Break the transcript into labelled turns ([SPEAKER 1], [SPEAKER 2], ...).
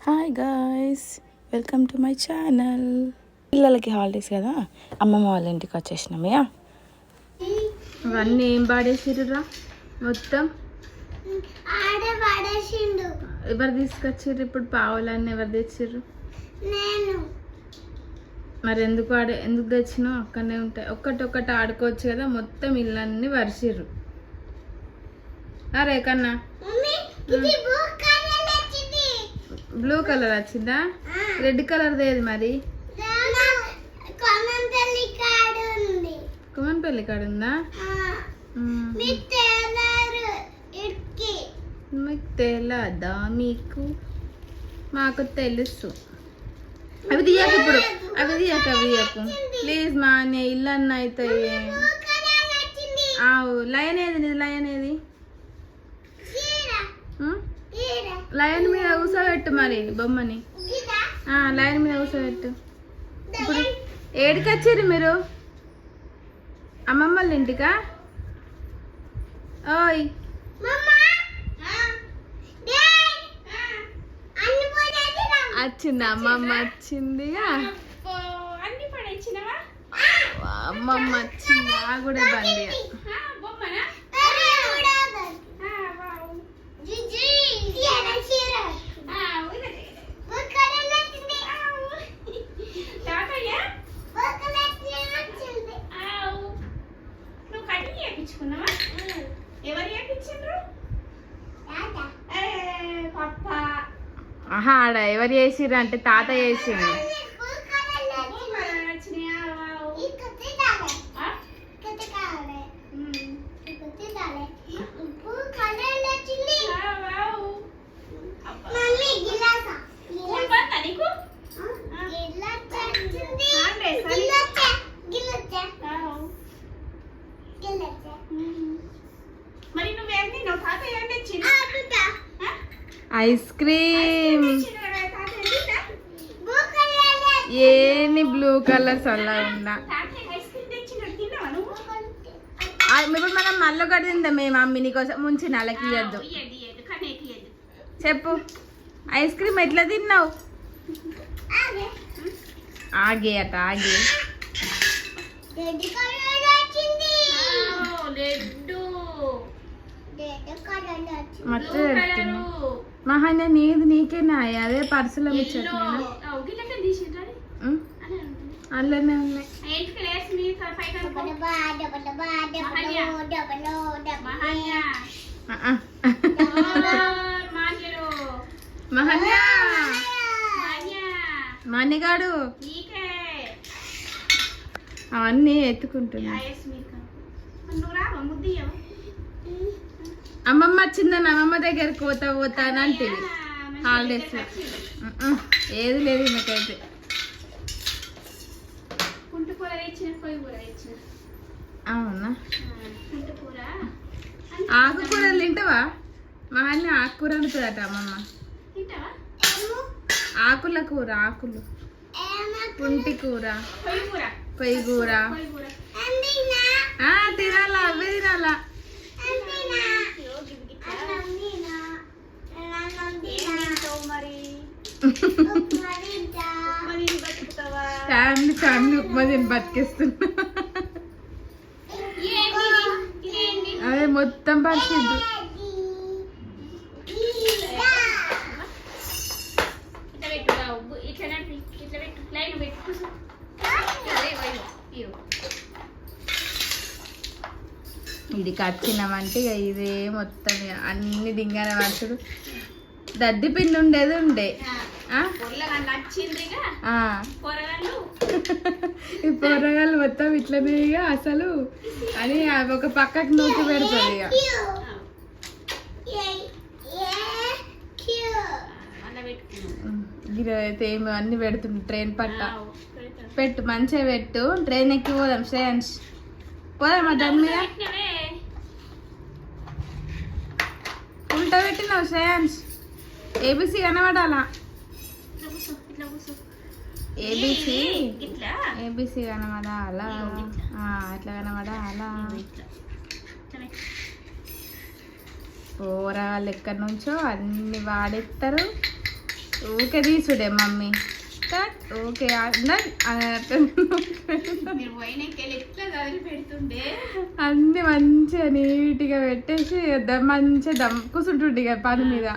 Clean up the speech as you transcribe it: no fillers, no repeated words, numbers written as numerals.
[SPEAKER 1] Hi guys, welcome to my channel. పిల్లలకి holidays కదా, అమ్మమ్మ వాళ్ళ ఇంటికి వచ్చేసినామయ్యా. ఇవన్నీ ఏం పాడేసిర్రురా మొత్తం? ఎవరు తీసుకొచ్చిర్రు? ఇప్పుడు పావులన్నీ ఎవరు తెచ్చిర్రు? మరి ఎందుకు తెచ్చినావు? అక్కడనే ఉంటాయి, ఒక్కటి ఆడుకోవచ్చు కదా. మొత్తం ఇల్లన్నీ వరిసిర్రు. అరే కన్నా, బ్లూ కలర్ వచ్చిందా? రెడ్ కలర్ ఏది మరి? కుమన్పల్లి కాడ ఉందా? మీకు తెలదా? మీకు మాకు తెలుసు. అవి తీయకు ఇప్పుడు, అవి తీయకు ప్లీజ్. మా అన్న ఇల్లు అన్న అవుతాయి. లయన్ ఏది? నీది లయన్ ఏది? లయన్ మీద కూసోబెట్టు మరి బొమ్మని. లయన్ మీద కూసోబెట్టు. ఇప్పుడు ఏడికి వచ్చారు మీరు? అమ్మమ్మ వాళ్ళ ఇంటికా? ఓయ్ వచ్చింది అమ్మమ్మ, వచ్చింది అమ్మమ్మ వచ్చింది. ఆ కూడా బండి ఆడ ఎవరు చేసిర్రు అంటే తాత చేసిండు. ఐస్ క్రీమ్ ఏని బ్లూ కలర్స్ అలా ఉందా? ఇప్పుడు మనం మళ్ళీ కట్టిందా? మేము మమ్మీ నీకోసం ముంచి నలకి ఇవ్వద్దు. చెప్పు, ఐస్ క్రీమ్ ఎట్లా తిన్నావు? ఆగే అట ఆగే. మహాన్న నీది నీకేనా? అదే పర్సులో ముచ్చట్లేనా? అందులోనే ఉన్నాయి. మాన్యగాడు అవన్నీ ఎత్తుకుంటున్నా. అమ్మమ్మ వచ్చిందని అమ్మమ్మ దగ్గరికి పోతా అని అంటే హాలిడేస్ ఏది లేదు నాకైతే. అవునా? ఆకుకూరలు తింటావా? మా అన్న ఆకుకూర అనుతుందట అమ్మమ్మ. ఆకుల కూర, ఆకులు, పుంటి కూర, పొయ్యి కూర తినాలా? అవే తినాలా? ఫ్యామిలీ ఉప్మా తిని బతికేస్తున్నా. అదే మొత్తం పరిస్థితి. ఇది కచ్చినామంటే ఇక ఇదే మొత్తం అన్ని దింగానే పడుతుడు. దద్ది పిండి ఉండే ఈ పొరగాళ్ళు మొత్తం ఇట్లనే ఇక అసలు అని ఒక పక్కకి నూకి పెడుతుంది. ఇక అయితే ఏమి అన్ని పెడుతుంది. ట్రైన్ పట్ట పెట్టు, మంచిగా పెట్టు. ట్రైన్ ఎక్కి పోదాం శ్రేయాన్స్, పోదామా దాని మీద? ఉల్టా పెట్టినావు శ్రేయాన్స్. ఏబిసి కనబడాలా? ఏబిసి కనబడాలా? ఎట్లా కనబడాలా? పోరాళ్ళు ఎక్కడి నుంచో అన్ని వాడేస్తారు. ఊకే తీసుడే మమ్మీ ఓకే అన్ని మంచిగా నీట్గా పెట్టేసి మంచిగా కూర్చుంటుండే ఇక పని మీద